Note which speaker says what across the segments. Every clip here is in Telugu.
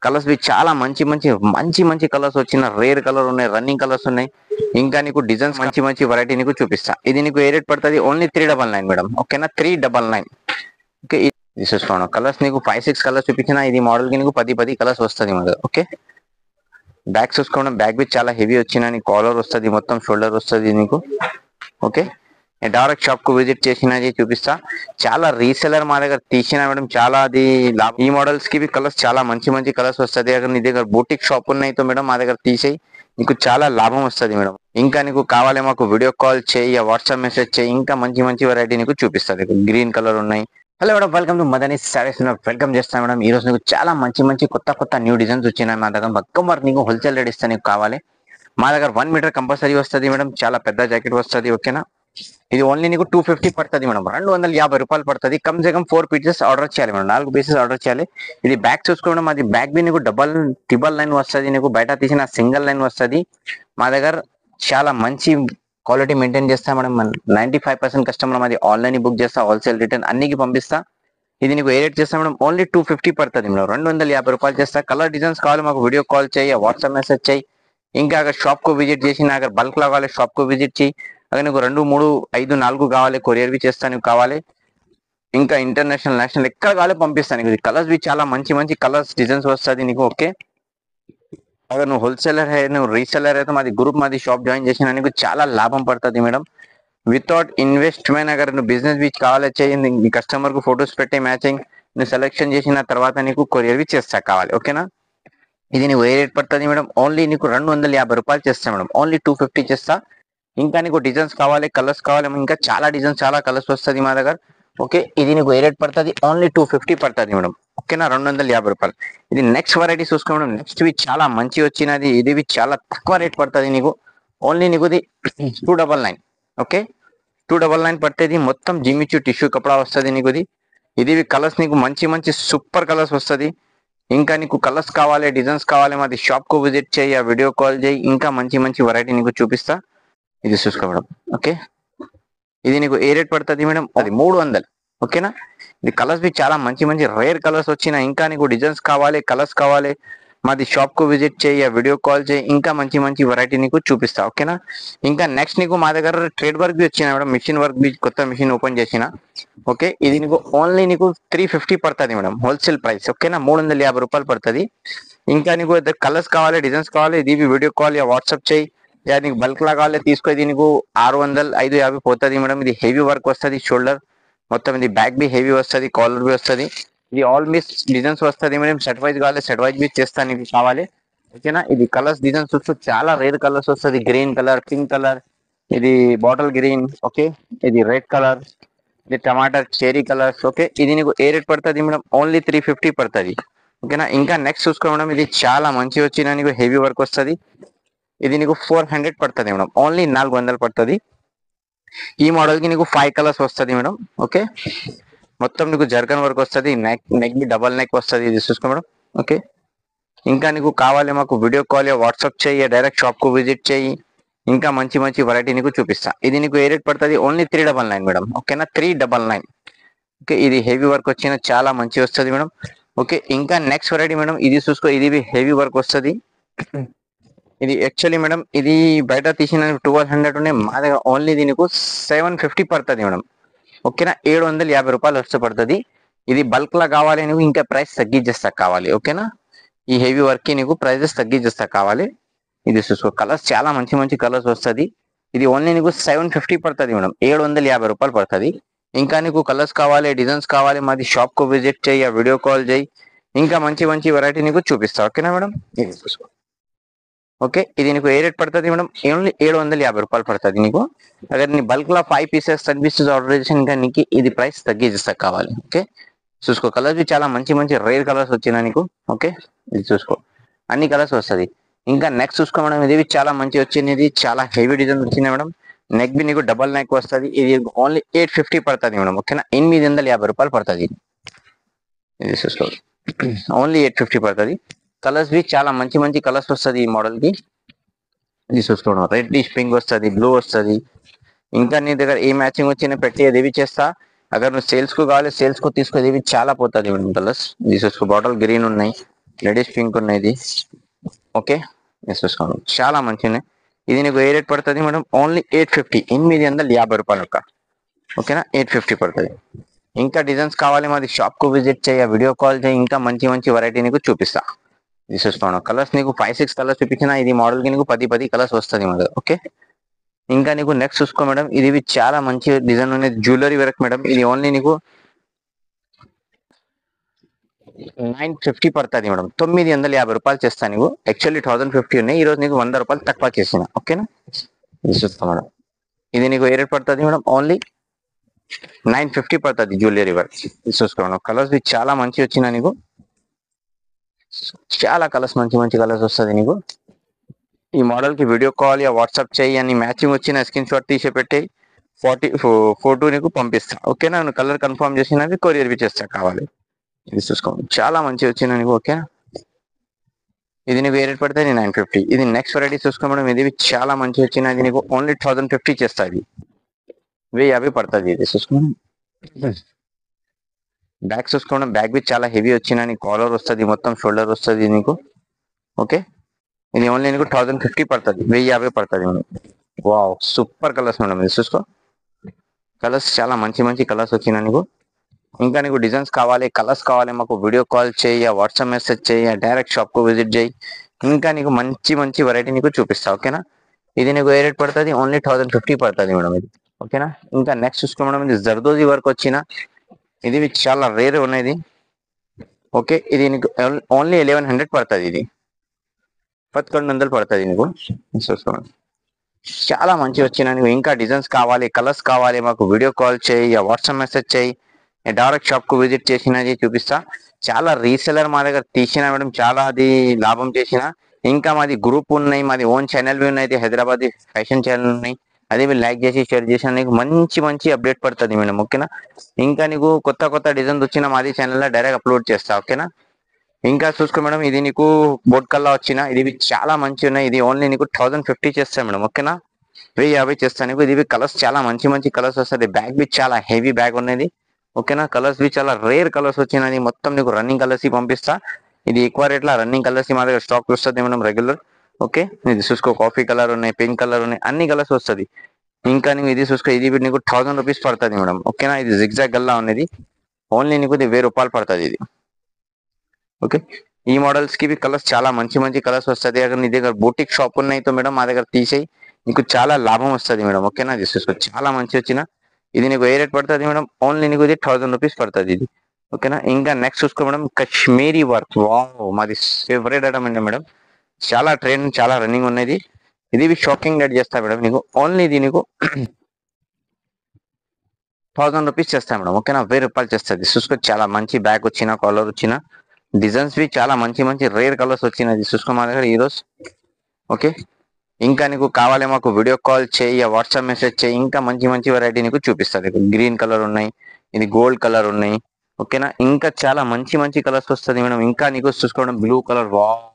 Speaker 1: కలర్స్ బి చాలా మంచి మంచి మంచి మంచి కలర్స్ వచ్చిన రేర్ కలర్ ఉన్నాయి, రన్నింగ్ కలర్స్ ఉన్నాయి. ఇంకా నీకు డిజైన్స్ మంచి మంచి వెరైటీ నీకు చూపిస్తా. ఇది నీకు ఏ రేట్ పడుతుంది? Only 399 madam. ఓకేనా, 399. ఓకే, ఇది చూసుకోండి. కలర్స్ నీకు 5-6 కలర్స్ చూపించిన ఇది మోడల్ కి నీకు 10 కలర్స్ వస్తుంది మన. ఓకే, బ్యాక్ చూసుకోవడం, బ్యాక్ బి చాలా హెవీ వచ్చిన నీకు కాలర్ వస్తుంది, మొత్తం షోల్డర్ వస్తుంది నీకు. ఓకే, డైరెక్ట్ షాప్ కు విజిట్ చేసినది చూపిస్తా. చాలా రీసెలర్ మా దగ్గర తీసిన మేడం, చాలా అది ఈ మోడల్స్ కి కలర్స్ చాలా మంచి మంచి కలర్స్ వస్తుంది. అక్కడ నీ దగ్గర బూటిక్ షాప్ ఉన్నాయి తో మేడం మా దగ్గర తీసేయి, నీకు చాలా లాభం వస్తుంది మేడం. ఇంకా నీకు కావాలి మాకు వీడియో కాల్ చేయి, వాట్సాప్ మెసేజ్ చేయి, ఇంకా మంచి మంచి వెరైటీ నీకు చూపిస్తుంది. గ్రీన్ కలర్ ఉన్నాయి. Hello madam, welcome to Madani saris. Welcome చేస్తాను మేడం. ఈ రోజు నీకు చాలా మంచి మంచి కొత్త న్యూ డిజైన్స్ వచ్చినాయి మా దగ్గర. మొత్తం వరకు నీకు హోల్సేల్ రేట్ ఇస్తా. నీకు కావాలి మా దగ్గర 1 మీటర్ కంపల్సరీ వస్తుంది మేడం. చాలా పెద్ద జాకెట్ వస్తుంది. ఓకేనా, ఇది ఓన్లీ నీకు 250 పడుతుంది మేడం. 250 రూపాయలు పడుతుంది. Come say come 4 pieces order చేయాలి మేడం, 4 పీసెస్ ఆర్డర్ చేయాలి. ఇది బ్యాక్ చూసుకోవడం, అది బ్యాక్ బి నీకు ట్రిబల్ లైన్ వస్తుంది. నీకు బయట తీసిన సింగిల్ లైన్ వస్తుంది. మా దగ్గర చాలా మంచి క్వాలిటీ మెయింటైన్ చేస్తా మేడం. 95% కస్టమర్ మాది ఆన్లైన్ బుక్ చేస్తా, హోల్సేల్ రిటర్న్ అన్నికి పంపిస్తా. ఇది నీకు ఏ రేట్ చేస్తా మేడం? ఓన్లీ 250 పడుతుంది మేడం. 250 రూపాయలు చేస్తా. కలర్ డిజైన్స్ కావాలి మాకు వీడియో కాల్ చేయి, వాట్సాప్ మెసేజ్ చేయి. ఇంకా అక్కడ షాప్ కు విజిట్ చేసి, అక్కడ బల్క్ లో కావాలి షాప్ కు విజిట్ చేయి. అక్కడ నీకు 2, 3, 5, 4 కావాలి, కొరియర్ బి చేస్తా నీకు కావాలి. ఇంకా ఇంటర్నేషనల్ నేషనల్ ఎక్కడ కావాలి పంపిస్తాను నీకు. కలర్స్ బి చాలా మంచి మంచి కలర్స్ డిజైన్స్ వస్తుంది నీకు. ఓకే, అगर నువ్వు హోల్సేలర్ హై, నువ్వు రీసెలర్ అయితే మాది గ్రూప్, మాది షాప్ జాయిన్ చేసిన నీకు చాలా లాభం పడుతుంది మేడం. వితౌట్ ఇన్వెస్ట్మెంట్ అगर నువ్వు బిజినెస్ బి కావాలి చేయండి, నీ కస్టమర్ కు ఫొటోస్ పెట్టి మ్యాచింగ్ నువ్వు సెలెక్షన్ చేసిన తర్వాత నీకు కొరియర్ బి చేస్తా కావాలి. ఓకేనా, ఇది నీకు ఏ రేట్ పడుతుంది మేడం? ఓన్లీ నీకు 250 రూపాయలు చేస్తా మేడం. ఓన్లీ 250 చేస్తా. ఇంకా నీకు డిజైన్స్ కావాలి, కలర్స్ కావాలి, ఇంకా చాలా డిజైన్స్ చాలా కలర్స్ వస్తుంది మా దగ్గర. ఓకే, ఇది నీకు ఏ రేట్ పడుతుంది? ఓన్లీ 250 పడుతుంది మేడం. ఓకేనా, 250 రూపాయలు. ఇది నెక్స్ట్ వెరైటీ చూసుకో మేడం. నెక్స్ట్ వి చాలా మంచి వచ్చినది. ఇది చాలా తక్కువ రేట్ పడుతుంది నీకు. ఓన్లీ నీకు ఇది 299. ఓకే, 299 పడుతుంది. మొత్తం జిమ్మిచు టిష్యూ కపడా వస్తుంది నీకు. ఇది కలర్స్ నీకు మంచి మంచి సూపర్ కలర్స్ వస్తుంది. ఇంకా నీకు కలర్స్ కావాలి, డిజైన్స్ కావాలి, మాది షాప్ కు విజిట్ చేయి, వీడియో కాల్ చేయి. ఇంకా మంచి మంచి వెరైటీ నీకు చూపిస్తా. ఇది చూసుకో మేడం. ఓకే, ఇది నీకు ఏ రేట్ పడుతుంది మేడం? అది 300. ఓకేనా, ఇది కలర్స్ బి చాలా మంచి మంచి రేర్ కలర్స్ వచ్చిన. ఇంకా నీకు డిజైన్స్ కావాలి, కలర్స్ కావాలి, మాది షాప్ కు విజిట్ చేయి, వీడియో కాల్ చేయి. ఇంకా మంచి మంచి వెరైటీ నీకు చూపిస్తా. ఓకేనా, ఇంకా నెక్స్ట్ నీకు మా దగ్గర ట్రేడ్ వర్క్ బి వచ్చిన మేడం. మిషన్ వర్క్ బి కొత్త మిషన్ ఓపెన్ చేసిన. ఓకే, ఇది నీకు ఓన్లీ నీకు 350 పడుతుంది మేడం, హోల్సేల్ ప్రైస్. ఓకేనా, 350 రూపాయలు పడుతుంది. ఇంకా నీకు కలర్స్ కావాలి, డిజైన్స్ కావాలి, ఇది వీడియో కాల్ వాట్సాప్ చేయి. నీకు బల్క్ లా కావాలి తీసుకో. ఇది నీకు 600, 550 పోతుంది మేడం. ఇది హెవీ వర్క్ వస్తుంది, షోల్డర్ మొత్తం. ఇది బ్యాక్ బి హెవీ వస్తుంది, కాలర్ బి వస్తుంది. ఇది ఆల్ మిస్ డిజైన్స్ వస్తుంది మేడం. సెట్ వైజ్ కావాలి, సెట్ వైజ్ బి చేస్తాను ఇది కావాలి. ఓకేనా, ఇది కలర్స్ డిజైన్స్ చూస్తూ చాలా రేర్ కలర్స్ వస్తుంది. గ్రీన్ కలర్, పింక్ కలర్, ఇది బాటిల్ గ్రీన్. ఓకే, ఇది రెడ్ కలర్, ఇది టమాటర్ చెరీ కలర్స్. ఓకే, ఇది నీకు ఏ రేట్ పడుతుంది మేడం? ఓన్లీ 350 పడుతుంది. ఓకేనా, ఇంకా నెక్స్ట్ చూసుకో మేడం. ఇది చాలా మంచి వచ్చిన నీకు హెవీ వర్క్ వస్తుంది. ఇది నీకు 400 పడుతుంది మేడం. ఓన్లీ 400 పడుతుంది. ఈ మోడల్ కి నీకు 5 కలర్స్ వస్తుంది మేడం. ఓకే, మొత్తం నీకు జర్కన్ వర్క్ వస్తుంది. నెక్ బి డబల్ నెక్ వస్తుంది. ఇది చూసుకో మేడం. ఓకే, ఇంకా నీకు కావాలి మాకు వీడియో కాల్, వాట్సాప్ చేయి, డైరెక్ట్ షాప్ కు విజిట్ చేయి. ఇంకా మంచి మంచి వెరైటీ నీకు చూపిస్తా. ఇది నీకు ఏ రేట్ పడుతుంది? Only 399 madam. ఓకేనా, 399. ఓకే, ఇది హెవీ వర్క్ వచ్చిన చాలా మంచి వస్తుంది మేడం. ఓకే, ఇంకా నెక్స్ట్ వెరైటీ మేడం. ఇది చూసుకో, ఇది హెవీ వర్క్ వస్తుంది. ఇది యాక్చువల్లీ మేడం, ఇది బయట తీసిన 1200 ఉన్నాయి. మా దగ్గర ఓన్లీ దీనికి 750 పడుతుంది మేడం. ఓకేనా, 750 రూపాయలు వస్తే పడుతుంది. ఇది బల్క్ లా కావాలి నువ్వు, ఇంకా ప్రైస్ తగ్గించేస్తా కావాలి. ఓకేనా, ఈ హెవీ వర్క్ కి నీకు ప్రైజెస్ తగ్గించేస్తా కావాలి. ఇది చూసుకో, కలర్స్ చాలా మంచి మంచి కలర్స్ వస్తుంది. ఇది ఓన్లీ నీకు 750 పడుతుంది మేడం. 750 రూపాయలు పడుతుంది. ఇంకా నీకు కలర్స్ కావాలి, డిజైన్స్ కావాలి, మాది షాప్ కు విజిట్ చేయి, వీడియో కాల్ చేయి. ఇంకా మంచి మంచి వెరైటీ నీకు చూపిస్తా. ఓకేనా మేడం, ఇది చూసుకో. ఓకే, ఇది నీకు ఏ రేట్ పడుతుంది మేడం? ఓన్లీ 750 రూపాయలు పడుతుంది నీకు. అगर నీ బల్క్ లో 5 పీసెస్ 10 పీసెస్ ఆర్డర్ చేసి ఇంకా నీకు ఇది ప్రైస్ తగ్గించేస్తా కావాలి. ఓకే, చూసుకో, కలర్స్ చాలా మంచి మంచి రేర్ కలర్స్ వచ్చినా నీకు. ఓకే, ఇది చూసుకో, అన్ని కలర్స్ వస్తుంది. ఇంకా నెక్స్ట్ చూసుకో మేడం. ఇది చాలా మంచి వచ్చింది. ఇది చాలా హెవీ డిజైన్ వచ్చింది మేడం. నెక్ బి నీకు డబల్ నెక్ వస్తుంది. ఇది ఓన్లీ 850 పడుతుంది మేడం. ఓకేనా, 850 రూపాయలు పడుతుంది. ఇది చూసుకో, ఓన్లీ 850 పడుతుంది. కలర్స్ బి చాలా మంచి మంచి కలర్స్ వస్తుంది ఈ మోడల్ కి. ఇది చూసుకోవడం, రెడ్ పింక్ వస్తుంది, బ్లూ వస్తుంది. ఇంకా నీ దగ్గర ఏ మ్యాచింగ్ వచ్చినా పెట్టి అది చేస్తా. అगर నువ్వు సేల్స్ కు కావాలి, సేల్స్ కు తీసుకో. ఇది చాలా పోతుంది మేడం కలర్స్. ఇది చూసుకో, బాటిల్ గ్రీన్ ఉన్నాయి, లేడీస్ పింక్ ఉన్నది. ఓకే, చూసుకోండి చాలా మంచిగా. ఇది నీకు ఏ రేట్ పడుతుంది మేడం? ఓన్లీ 850, 850 రూపాయలు ఒక. ఓకేనా, 850 పడుతుంది. ఇంకా డిజైన్స్ కావాలి మాది షాప్ కు విజిట్ చేయ, వీడియో కాల్ చేయి, ఇంకా మంచి మంచి వెరైటీ నీకు చూపిస్తా. ఇది చూసుకోండి కలర్స్ నీకు 5-6 కలర్స్ చూపించిన, ఇది మోడల్ కి నీకు 10 కలర్స్ వస్తుంది మేడం. ఓకే, ఇంకా నీకు నెక్స్ట్ చూసుకో మేడం, ఇది చాలా మంచి డిజైన్ ఉన్నది, జ్యువెలరీ వర్క్ మేడం. ఇది ఓన్లీ నీకు 950 పడుతుంది మేడం. 950 రూపాయలు చేస్తాను నీకు. యాక్చువల్లీ 1050 ఉన్నాయి, ఈ రోజు నీకు 100 రూపాయలు తక్కువ చేసిన. ఓకేనా, ఇది చూసుకో మేడం, ఇది నీకు ఏ రేట్ పడుతుంది మేడం? ఓన్లీ 950 పడుతుంది జ్యువెలరీ వర్క్. ఇది చూసుకో మేడం, కలర్స్ చాలా మంచి వచ్చిన నీకు, చాలా కలర్స్ మంచి మంచి కలర్స్ వస్తుంది నీకు. ఈ మోడల్ కి వీడియో కాల్ యా వాట్సాప్ చేయి, అని మ్యాచింగ్ వచ్చిన స్క్రీన్ షాట్ తీసి పెట్టి ఫోటో నీకు పంపిస్తా. ఓకేనా, నువ్వు కలర్ కన్ఫర్మ్ చేసినవి కొరియర్ బి చేస్తా కావాలి. ఇది చూసుకోండి చాలా మంచి వచ్చిన నీకు. ఓకే, ఇది నీకు ఏ రేట్ పడుతుంది? 950. ఇది నెక్స్ట్ వెరైటీ చూసుకో మేడం, ఇది చాలా మంచి వచ్చిన, ఇది నీకు ఓన్లీ 1050 చేస్తుంది, 1050 పడుతుంది. ఇది చూసుకోండి, బ్యాక్ చూసుకోండి, బ్యాక్ బి చాలా హెవీ వచ్చిన, నీకు కాలర్ వస్తుంది, మొత్తం షోల్డర్ వస్తుంది నీకు. ఓకే, ఇది ఓన్లీ నీకు 1050 పడుతుంది, 1050 పడుతుంది madam. Wow, super colours madam. ఇది చూసుకో, కలర్స్ చాలా మంచి మంచి కలర్స్ వచ్చిన నీకు. ఇంకా నీకు డిజైన్స్ కావాలి, కలర్స్ కావాలి, మాకు వీడియో కాల్ చేయి, వాట్సాప్ మెసేజ్ చేయి, డైరెక్ట్ షాప్ కు విజిట్ చేయి, ఇంకా నీకు మంచి మంచి వెరైటీ నీకు చూపిస్తా. ఓకేనా, ఇది నీకు ఏ రేట్ పడుతుంది? ఓన్లీ 1050 పడుతుంది మేడం ఇది. ఓకేనా, ఇంకా నెక్స్ట్ చూసుకో మేడం, ఇది జర్దోజీ వర్క్ వచ్చిన, ఇది చాలా రేర్ ఉన్నది. ఓకే, ఇది నీకు ఓన్లీ 1100 పడుతుంది, ఇది 1100 పడుతుంది నీకు. చూసుకోండి, చాలా మంచి వచ్చిన నీకు. ఇంకా డిజైన్స్ కావాలి, కలర్స్ కావాలి, మాకు వీడియో కాల్ చేయి, వాట్సాప్ మెసేజ్ చేయి, డైరెక్ట్ షాప్ కు విజిట్ చేసినది చూపిస్తా. చాలా రీసెలర్ మా దగ్గర తీసిన మేడం, చాలా అది లాభం చేసిన. ఇంకా మాది గ్రూప్ ఉన్నాయి, మాది ఓన్ ఛానల్ బి ఉన్నాయి, హైదరాబాద్ ఫ్యాషన్ ఛానల్ ఉన్నాయి, అది మీరు లైక్ చేసి షేర్ చేసిన నీకు మంచి మంచి అప్డేట్ పడుతుంది మేడం. ఓకేనా, ఇంకా నీకు కొత్త కొత్త డిజైన్స్ వచ్చిన మాది ఛానల్ లో డైరెక్ట్ అప్లోడ్ చేస్తా. ఓకేనా, ఇంకా చూసుకో మేడం, ఇది నీకు బోట్ కల్లా వచ్చిన, ఇది చాలా మంచి ఉన్నాయి, ఇది ఓన్లీ నీకు 1050 చేస్తా మేడం. ఓకేనా, 1050 చేస్తాను నీకు. ఇది కలర్స్ చాలా మంచి మంచి కలర్స్ వస్తుంది, బ్యాగ్ బి చాలా హెవీ బ్యాగ్ ఉన్నది. ఓకేనా, కలర్స్ బి చాలా రేర్ కలర్స్ వచ్చినది, మొత్తం నీకు రన్నింగ్ కలర్స్ పంపిస్తా. ఇది ఎక్కువ రేట్ లా రన్నింగ్ కలర్స్ మా దగ్గర స్టాక్ వస్తుంది మేడం రెగ్యులర్. ఓకే, ఇది చూసుకో, కాఫీ కలర్ ఉన్నాయి, పింక్ కలర్ ఉన్నాయి, అన్ని కలర్స్ వస్తుంది. ఇంకా నీకు ఇది చూసుకో, ఇది నీకు 1000 రూపీస్ పడుతుంది మేడం. ఓకేనా, ఇది జిగ్జాగ్ గల్లా ఉన్నది, ఓన్లీ నీకు ఇది 1000 రూపాయలు పడుతుంది ఇది. ఓకే, ఈ మోడల్స్ కి కలర్స్ చాలా మంచి మంచి కలర్స్ వస్తుంది. అगर నీ దగ్గర బూటిక్ షాప్ ఉన్నాయి తో మేడం మా దగ్గర తీసేయి, నీకు చాలా లాభం వస్తుంది మేడం. ఓకేనా, ఇది చూసుకో, చాలా మంచి వచ్చిన, ఇది నీకు ఏ రేట్ పడుతుంది మేడం? ఓన్లీ నీకు ఇది 1000 రూపీస్ పడుతుంది ఇది. ఓకేనా, ఇంకా నెక్స్ట్ చూసుకో మేడం, కాశ్మీరీ వర్క్. వావ్, మాది ఫేవరెట్ ఐటమ్ అండి మేడం, చాలా ట్రెండ్, చాలా రన్నింగ్ ఉన్నది. ఇది షాకింగ్ రేట్ చేస్తా మేడం నీకు, ఓన్లీ ఇది నీకు 1000 రూపీస్ చేస్తా మేడం. ఓకేనా, 1000 రూపాయలు చేస్తుంది. చూసుకో, చాలా మంచి బ్యాక్ వచ్చిన, కలర్ వచ్చిన, డిజైన్స్ బి చాలా మంచి మంచి రేర్ కలర్స్ వచ్చినది. చూసుకో మా దగ్గర ఈరోజు. ఓకే, ఇంకా నీకు కావాలి, మాకు వీడియో కాల్ చేయి, వాట్సాప్ మెసేజ్ చేయి, ఇంకా మంచి మంచి వెరైటీ నీకు చూపిస్తుంది. గ్రీన్ కలర్ ఉన్నాయి, ఇది గోల్డ్ కలర్ ఉన్నాయి. ఓకేనా, ఇంకా చాలా మంచి మంచి కలర్స్ వస్తుంది మేడం. ఇంకా నీకు చూసుకోవడం బ్లూ కలర్. వావ్,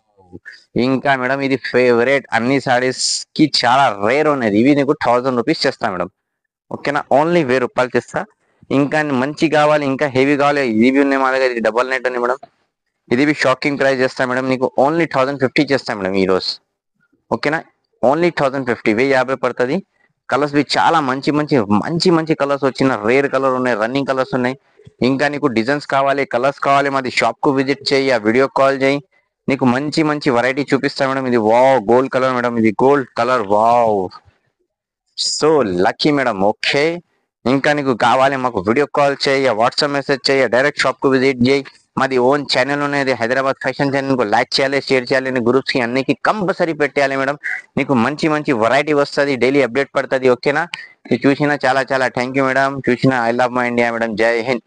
Speaker 1: ఇంకా మేడం ఇది ఫేవరెట్, అన్ని సారీస్ కి చాలా రేర్ ఉన్నది. ఇవి నీకు 1000 రూపీస్ చేస్తా మేడం. ఓకేనా, ఓన్లీ 1000 రూపాయలు చేస్తా. ఇంకా మంచి కావాలి, ఇంకా హెవీ కావాలి, ఇవి ఉన్నాయి మా దగ్గర. ఇది డబల్ నెట్ ఉంది మేడం, ఇది షాకింగ్ ప్రైస్ చేస్తా మేడం నీకు, ఓన్లీ 1050 చేస్తా మేడం ఈ రోజు. ఓకేనా, ఓన్లీ 1050, 1050 పడుతుంది. కలర్స్ బి చాలా మంచి మంచి మంచి మంచి కలర్స్ వచ్చిన, రేర్ కలర్ ఉన్నాయి, రన్నింగ్ కలర్స్ ఉన్నాయి. ఇంకా నీకు డిజైన్స్ కావాలి, కలర్స్ కావాలి, మాది షాప్ కు విజిట్ చేయి, వీడియో కాల్ చేయి, నీకు మంచి మంచి వెరైటీ చూపిస్తా మేడం. ఇది వావ్, గోల్డ్ కలర్ మేడం, ఇది gold colour. Wow, so lucky madam. Okay, ఇంకా నీకు కావాలి, మాకు వీడియో కాల్ చేయి, వాట్సాప్ మెసేజ్ చేయి, డైరెక్ట్ షాప్ కు విజిట్ చేయి. మాది ఓన్ ఛానల్ ఉన్నది, హైదరాబాద్ ఫ్యాషన్ ఛానల్ కు లైక్ చేయాలి, షేర్ చేయాలి, గ్రూప్స్ కి అన్నికి కంపల్సరీ పెట్టాలి మేడం. నీకు మంచి మంచి వెరైటీ వస్తుంది, డైలీ అప్డేట్ పడుతుంది. ఓకేనా, ఇది చూసినా చాలా చాలా థ్యాంక్ యూ మేడం. చూసినా I love my India madam. జై హింద్.